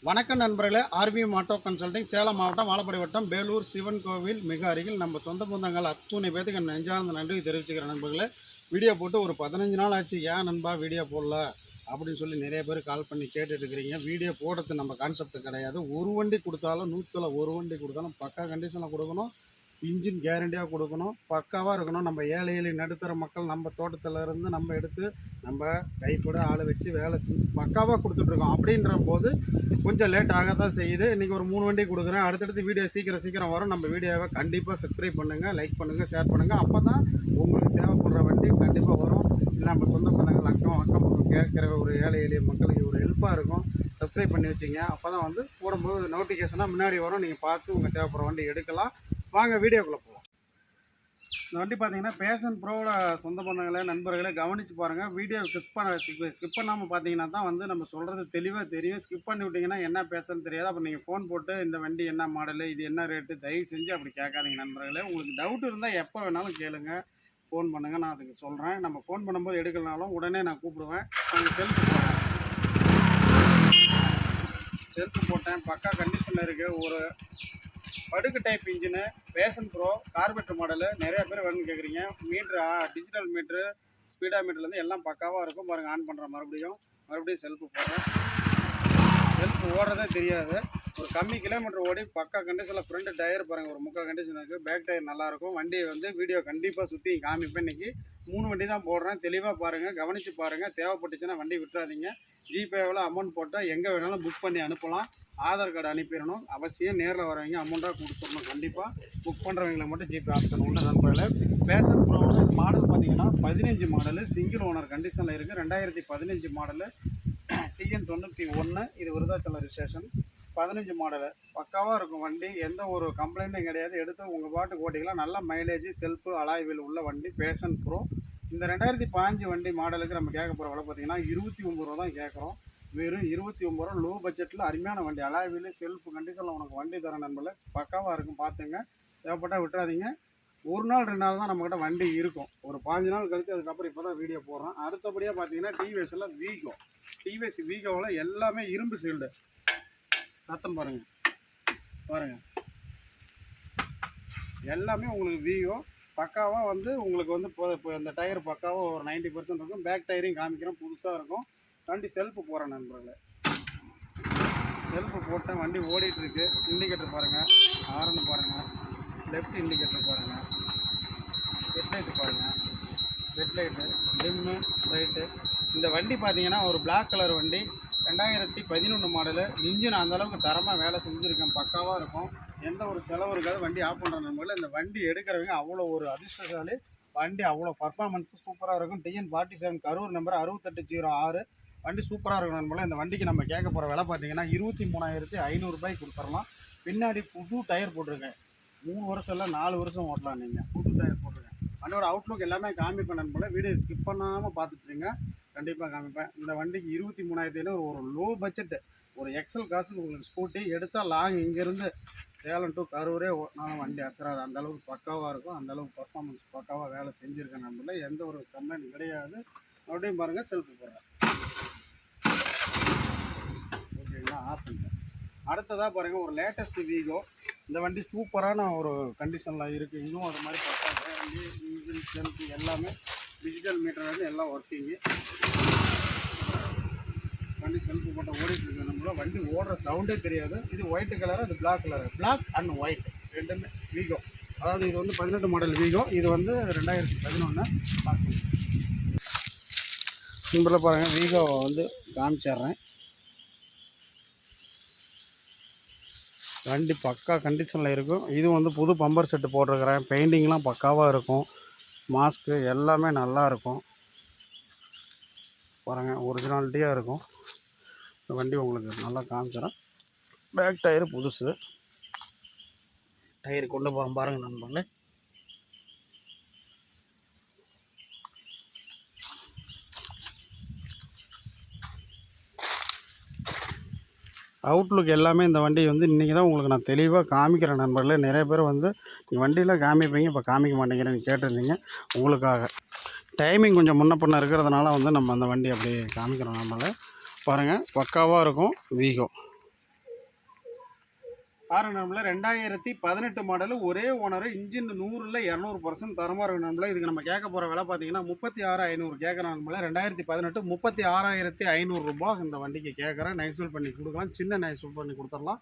வணக்கம் நண்பர்களே, RPM auto consulting Salem மாவட்டம் வாழப்பாடி வட்டம் பேலூர் சிவன் கோவில் மிக அருகில் நம்ம சொந்த பந்தங்கள் அத்துணை பேத்துக்கு நெஞ்சார்ந்த நன்றி தெரிவிச்சுக்கிற நண்பர்களே. வீடியோ போட்டு ஒரு 15 நாள் ஆச்சு, ஏன் நண்பா வீடியோ போடல அப்படின்னு சொல்லி நிறைய பேர் கால் பண்ணி கேட்டுட்டு இருக்கிறீங்க. வீடியோ போடுறது நம்ம கான்செப்ட் கிடையாது. ஒரு வண்டி கொடுத்தாலும் 100ல் ஒரு வண்டி கொடுத்தாலும் பக்கா கண்டிஷனில் கொடுக்கணும், இன்ஜின் கேரண்டியாக கொடுக்கணும், பக்காவாக இருக்கணும். நம்ம ஏழை நடுத்தர மக்கள் நம்ம தோட்டத்தில் இருந்து நம்ம எடுத்து நம்ம கைப்பட ஆளை வச்சு வேலை செஞ்சு பக்காவாக கொடுத்துட்ருக்கோம். அப்படின்ற போது கொஞ்சம் லேட் ஆக தான் செய்யுது. இன்றைக்கி ஒரு 3 வண்டி கொடுக்குறேன். அடுத்தடுத்து வீடியோ சீக்கிரம் வரும். நம்ம வீடியோவை கண்டிப்பாக சப்ஸ்கிரைப் பண்ணுங்கள், லைக் பண்ணுங்கள், ஷேர் பண்ணுங்கள். அப்போ தான் உங்களுக்கு தேவைப்படுற வண்டி கண்டிப்பாக வரும். இல்லை நம்ம சொந்த பந்தங்கள் அக்கம் கேட்குற ஒரு ஏழை எளிய மக்களுக்கு ஒரு ஹெல்ப்பாக இருக்கும். சப்ஸ்கிரைப் பண்ணி வச்சுங்க. அப்போ தான் வந்து போடும்போது நோட்டிஃபிகேஷனாக முன்னாடி வரும். நீங்கள் பார்த்து உங்கள் தேவைப்படுற வண்டி எடுக்கலாம். வாங்க வீடியோக்குள்ளே போகலாம். இந்த வண்டி பார்த்தீங்கன்னா பேஷன் ப்ரோவில் சொந்த பந்தங்களே நண்பர்களே கவனித்து பாருங்கள். வீடியோ ஸ்கிப் பண்ணாமல் பார்த்தீங்கன்னா தான் வந்து நம்ம சொல்கிறது தெளிவாக தெரியும். ஸ்கிப் பண்ணி விட்டிங்கன்னா என்ன பேசுன்னு தெரியாது. அப்போ நீங்கள் ஃபோன் போட்டு இந்த வண்டி என்ன மாடலு, இது என்ன ரேட்டு, தயவு செஞ்சு அப்படி கேட்காதீங்க நண்பர்களே. உங்களுக்கு டவுட் இருந்தால் எப்போ வேணாலும் கேளுங்க, ஃபோன் பண்ணுங்கள், நான் அதுக்கு சொல்கிறேன். நம்ம ஃபோன் பண்ணும்போது எடுக்கலனாலும் உடனே நான் கூப்பிடுவேன். நீங்கள் செல்ஃபு போட்டேன் பக்கா கண்டிஷனில் இருக்குது. ஒரு படுக்கு type engine, fashion bro கார்பெட்டர் model. நிறைய பேர் வேணும்னு கேட்குறீங்க. மீட்ரு டிஜிட்டல் மீட்ரு, ஸ்பீடா மீட்டர்லேருந்து எல்லாம் பக்காவாக இருக்கும். பாருங்கள், ஆன் பண்ணுற மறுபடியும் செல்ஃபு போடுறேன். செல்ஃபு ஓடுறதே தெரியாது. ஒரு கம்மி கிலோமீட்டர் ஓடி பக்கா கண்டிஷனில். ஃப்ரண்ட் டயர் பாருங்கள், ஒரு முக்கால் கண்டிஷன் இருக்குது. பேக் டயர் நல்லாயிருக்கும். வண்டியை வந்து வீடியோ கண்டிப்பாக சுற்றி காமிப்பேன். இன்றைக்கி 3 வண்டி தான் போடுறேன். தெளிவாக பாருங்கள், கவனித்து பாருங்கள். தேவைப்பட்டுச்சுன்னா வண்டி விட்டுறாதீங்க. ஜிபேவில் அமௌண்ட் போட்டால் எங்கே வேணாலும் புக் பண்ணி அனுப்பலாம். ஆதார் கார்டு அனுப்பிடணும். அவசியம் நேரில் வரவங்க அமௌண்ட்டாக கொடுத்துடணும். கண்டிப்பாக புக் பண்ணுறவங்களை மட்டும் ஜிபே ஆப்ஷன் உண்டு நண்பர்களே. பேஷன் ப்ரோ மாடல் பார்த்தீங்கன்னா 15 மாடலு, சிங்கிள் ஓனர் கண்டிஷனில் இருக்குது. 2015 மாடலு, TN 91. இது விருதாச்சலம் ரிஜிஸ்ட்ரேஷன். 15 மாடலு பக்காவாக இருக்கும் வண்டி. எந்த ஒரு கம்ப்ளைண்ட்டும் கிடையாது. எடுத்து உங்கள் பாட்டுக்கு ஓட்டிக்கலாம். நல்ல மைலேஜ், செல்ஃபு அலாய்வில் உள்ள வண்டி பேஷன் ப்ரோ. இந்த 2015 வண்டி மாடலுக்கு நம்ம கேட்க போகிற விலை பார்த்தீங்கன்னா 29 ரூபா தான் கேட்குறோம். வெறும் 29 ரூபா. லோ பட்ஜெட்டில் அருமையான வண்டி, அலாய்வில் செல்ஃபு கண்டிஷனில் உனக்கு வண்டி தர நண்பர்களே. பக்காவாக இருக்கும், பார்த்துங்க. தேவைப்பட்டால் விட்டுறாதீங்க. ஒரு நாள் 2 நாள் தான் நம்மக்கிட்ட வண்டி இருக்கும். ஒரு 15 நாள் கழித்து அதுக்கப்புறம் இப்போ தான் வீடியோ போடுறோம். அடுத்தபடியாக பார்த்தீங்கன்னா டிவிஎஸில் வீகோ. டிவிஎஸ் வீகோவில் எல்லாமே இரும்பு சீல்டு. சத்தம் பாருங்கள் எல்லாமே உங்களுக்கு வீகோ பக்காவாக வந்து உங்களுக்கு வந்து இப்போ இந்த டயர் பக்காவாக ஒரு 90% இருக்கும். பேக் டயரையும் காமிக்கிறோம், புதுசாக இருக்கும். வண்டி செல்ஃபு போகிறேன் நண்பர்களே. செல்ஃபு போட்டேன், வண்டி ஓடிட்டுருக்கு. இண்டிகேட்டர் பாருங்கள், ஹாரன் பாருங்கள், லெஃப்ட் இண்டிகேட்டர் பாருங்கள், ஹெட்லைட்டு பாருங்கள், ஹெட்லைட்டு டிம்மு ரைட்டு. இந்த வண்டி பார்த்தீங்கன்னா ஒரு பிளாக் கலர் வண்டி, 2011 மாடலு. இன்ஜின் அந்தளவுக்கு தரமாக வேலை செஞ்சுருக்கேன், பக்காவாக இருக்கும். எந்த ஒரு செலவு இருக்காது. வண்டி ஆஃப் பண்ணுற நண்பர்களே. இந்த வண்டி எடுக்கிறவங்க அவ்வளோ ஒரு அதிர்ஷ்டசாலி. வண்டி அவ்வளோ பர்ஃபார்மன்ஸு சூப்பராக இருக்கும். TN 47 Karur number 6806. வண்டி சூப்பராக இருக்கும் நண்பர்களே. இந்த வண்டிக்கு நம்ம கேட்க போகிற விலை பார்த்தீங்கன்னா 23,500 ரூபாய்க்கு கொடுத்துடலாம். பின்னாடி புது டயர் போட்டிருக்கேன். 3 வருஷம் இல்லை 4 வருஷம் ஓட்டலாம். நீங்கள் புது டயர் போட்டிருக்கேன். வண்டியோட அவுட்லுக் எல்லாமே காமிப்பேன் நண்பர்களே. வீடியோ ஸ்கிப் பண்ணாமல் பார்த்துட்டுருங்க, கண்டிப்பாக காமிப்பேன். இந்த வண்டிக்கு 23,500 ஒரு லோ பட்ஜெட்டு. ஒரு எக்ஸல் காசுக்கு உங்களுக்கு ஸ்கூட்டி எடுத்தால் லாங் இங்கேருந்து சேலம் டு கரூரே ஓட்டினாலும் வண்டி அசராது. அந்தளவுக்கு பக்காவாக இருக்கும். அந்தளவுக்கு பர்ஃபார்மன்ஸ் பக்காவாக வேலை செஞ்சுருக்கேன் நண்பர்களே. எந்த ஒரு கம்ப்ளைண்ட் கிடையாது. அப்படியும் பாருங்கள், செல்ஃபு போடுறேன். ஓகேங்களா, ஆஃப் பண்ணுறேன். அடுத்ததாக பாருங்கள், ஒரு லேட்டஸ்ட் வீகோ. இந்த வண்டி சூப்பரான ஒரு கண்டிஷனில் இருக்குது. இன்னும் அது மாதிரி பார்த்தா வண்டி இன்ஜின் செல்ஃபு எல்லாமே டிஜிட்டல் மீட்டர் வந்து எல்லாம் ஒர்க்கிங்கு. வண்டி செல்ஃபு போட்ட ஓடிட்டு இருக்கு நம்மள. வண்டி ஓடுற சவுண்டே தெரியாது. இது ஒயிட் கலரு, அது black colour. Black and white ரெண்டுமே வீகோ. அதாவது இது வந்து 18 மாடல் வீகோ, இது வந்து 2011. பார்க்கணும் சிம்பிளாக பாருங்கள். வீகோ வந்து காமிச்சிட்றேன். வண்டி பக்கா கண்டிஷனில் இருக்கும். இது வந்து புது பம்பர் செட்டு போட்டிருக்கிறேன். பெயிண்டிங்லாம் பக்காவாக இருக்கும். மாஸ்க்கு எல்லாமே நல்லாயிருக்கும். பாருங்கள், ஒரிஜினாலிட்டியாக இருக்கும். இந்த வண்டி உங்களுக்கு நல்லா காமிச்சிடறேன். பேக் டயரு புதுசு. டயர் கொண்டு போகிறோம் பாருங்கள் நண்பர்களே. அவுட்லுக் எல்லாமே இந்த வண்டி வந்து இன்றைக்கி தான் உங்களுக்கு நான் தெளிவாக காமிக்கிறேன் நண்பர்களே. நிறைய பேர் வந்து வண்டியில் காமிப்பீங்க, இப்போ காமிக்க மாட்டேங்கிறேன்னு கேட்டிருந்தீங்க. உங்களுக்காக டைமிங் கொஞ்சம் முன்ன பின்ன இருக்கிறதுனால வந்து நம்ம அந்த வண்டி அப்படியே காமிக்கிறோம். நம்மளே பாருங்கள், பக்காவாக இருக்கும் வீகோ. பாருங்க நம்மள 2018 மாடல் ஒரே ஓனர் இன்ஜின் 100ல் 200% தரமாக இருக்கு நம்மள. இதுக்கு நம்ம கேட்க போகிற விலை பார்த்தீங்கன்னா 36,500 கேட்குறோம் நம்மள. 2018 36,500 ரூபாய் இந்த வண்டிக்கு கேட்குறேன். நைசூல் பண்ணி கொடுக்கலாம், சின்ன நைசூல் பண்ணி கொடுத்துடலாம்.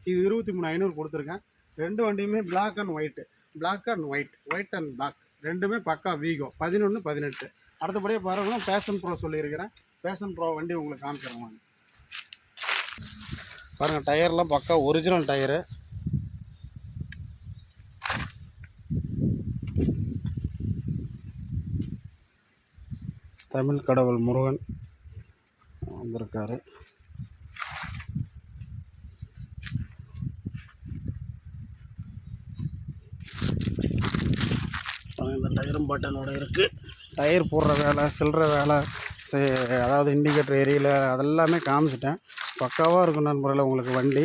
இது 23,500 கொடுத்துருக்கேன். ரெண்டு வண்டியுமே black and white, black and white, white and black, ரெண்டுமே பக்கா வீகோ 11, 18. அடுத்தபடியாக பாருங்கள் பேஷன் ப்ரோ சொல்லியிருக்கிறேன். பேஷன் ப்ரோ வண்டி உங்களுக்கு காமிச்சிடுவாங்க. பாருங்கள் டயர்லாம் பக்கா ஒரிஜினல் டயரு. தமிழ் கடவுள் முருகன் வந்திருக்காரு. இந்த டயரும் பட்டனோட இருக்குது. டயர் போடுற வேலை, சில்லற வேலை, அதாவது இண்டிகேட்டர் ஏரியில் அதெல்லாமே காமிச்சிட்டேன். பக்காவாக இருக்கும் நண்பர்களே உங்களுக்கு வண்டி.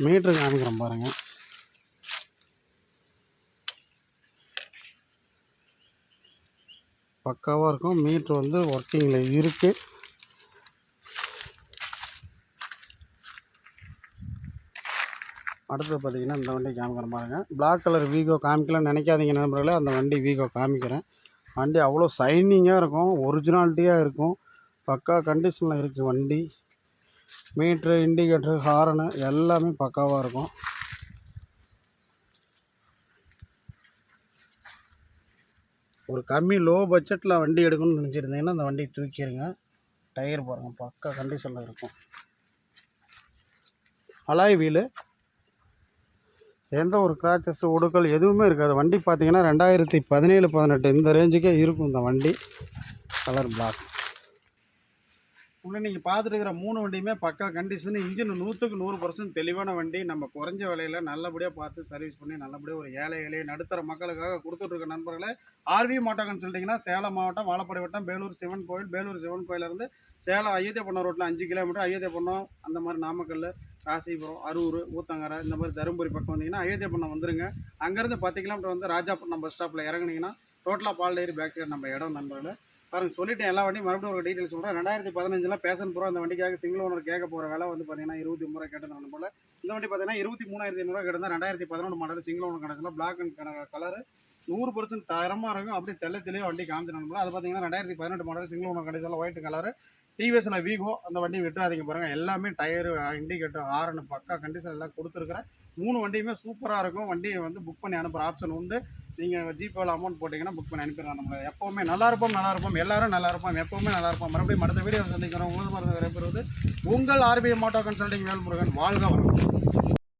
மீட்ரு காமிக்கிறேன் பாருங்கள். பக்காவாக இருக்கும். மீட்ரு வந்து ஒர்க்கிங்கில் இருக்குது. அடுத்து பார்த்திங்கன்னா இந்த வண்டி காமிக்கிறேன் பாருங்கள். பிளாக் கலர் வீகோ காமிக்கலாம்னு நினைக்காதீங்க நண்பர்களே, அந்த வண்டி வீகோ காமிக்கிறேன். வண்டி அவ்வளோ ஷைனிங்காக இருக்கும், ஒரிஜினாலிட்டியாக இருக்கும், பக்கா கண்டிஷனில் இருக்குது வண்டி. மீட்ரு, இண்டிகேட்ரு, ஹாரனு எல்லாமே பக்காவாக இருக்கும். ஒரு கம்மி லோ பட்ஜெட்டில் வண்டி எடுக்கணும்னு நினச்சிருந்தீங்கன்னா அந்த வண்டி தூக்கிடுங்க. டயர் பாருங்கள் பக்கா கண்டிஷனில் இருக்கும். அலாய் வீலு, எந்த ஒரு கிராச்சஸ், உடுக்கல் எதுவுமே இருக்காது. வண்டி பார்த்திங்கன்னா 2017, 18 இந்த ரேஞ்சுக்கே இருக்கும் இந்த வண்டி. Colour black. உள்ள நீங்கள் பார்த்துருக்கிற 3 வண்டியுமே பக்கா கண்டிஷன். இன்ஜின் 100க்கு 100% தெளிவான வண்டி. நம்ம குறைஞ்ச விலையில் நல்லபடியாக பார்த்து சர்வீஸ் பண்ணி நல்லபடியாக ஒரு ஏழை நடுத்தர மக்களுக்காக கொடுத்துட்ருக்க நண்பர்களே. ஆர்வி மோட்டார் கன்சல்ட்டிங்னா சேலம் மாவட்டம், வாழப்பாடி வட்டம், பேலூர் சிவன் கோயில். பேலூர் சிவன் கோயிலேருந்து சேலம் அயோத்தியப்பட்டினம் ரோட்டில் 5 கிலோமீட்டர். அயோத்தியப்பட்டினம் அந்த மாதிரி நாமக்கல், ராசிபுரம், அரூர், ஊத்தங்கரை இந்த மாதிரி தருமபுரி பக்கம் வந்தீங்கன்னா அயோத்தியப்பட்டினம் வந்துருங்க. அங்கேருந்து 10 கிலோமீட்டர் வந்து ராஜாப்பட்டினம் பஸ் ஸ்டாப்பில் இறங்குனீங்கன்னா ரோட்டில் பால் டேரி பேக் சைடு நம்ம இடம் நண்பர்களே. பாருங்கள் சொல்லிட்டேன் எல்லா வண்டியும். மறுபடியும் ஒரு டீட்டெயில் சொல்கிறேன். 2015 பேஷன் ப்ரோ அந்த வண்டிக்காக சிங்கிள் ஓனர் கேட்க போகிற விலை வந்து பார்த்தீங்கன்னா 23 ரூபா கேட்டது போல். இந்த வண்டி பார்த்தீங்கன்னா 23,500 கேட்டிருந்தா. 2011 மாடல் சிங்கிள் ஓனர் கிடச்சில. பிளாக் அண்ட் கலரு 100% தரமாக இருக்கும். அப்படியே தெளிவாக வண்டி காமிச்சிடணும் போல. அது பார்த்தீங்கன்னா 2018 மாடல் சிங்கிள் ஓனர் கிடைச்சாலும் ஒயிட் கலரு. டிவிஎஸ்ல வீகோ அந்த வண்டி விட்டுறாதீங்க பாருங்கள். எல்லாமே டயரு, இண்டிகேட்டர், ஹாரன் பக்கா கண்டிஷன் எல்லாம் கொடுத்துருக்குறேன். 3 வண்டியுமே சூப்பராக இருக்கும். வண்டியை வந்து புக் பண்ணி அனுப்புகிற ஆப்ஷன் உண்டு. நீங்கள் ஜிபேவில் அமௌண்ட் போட்டிங்கன்னா புக் பண்ணி அனுப்பிடலாம். நம்ம எப்போவுமே நல்லா இருப்போம், எல்லோரும் நல்லா இருப்போம், எப்போவுமே நல்லா இருப்போம். மறுபடியும் அடுத்த வீடியோ சந்திக்கிறோம். உங்களுக்கு மருந்து விரைப்பெறுவது உங்கள் ஆர்பிஐ மோட்டார் கன்சல்ட்டிங் வேல்முருகன். வாழ்க வளம்.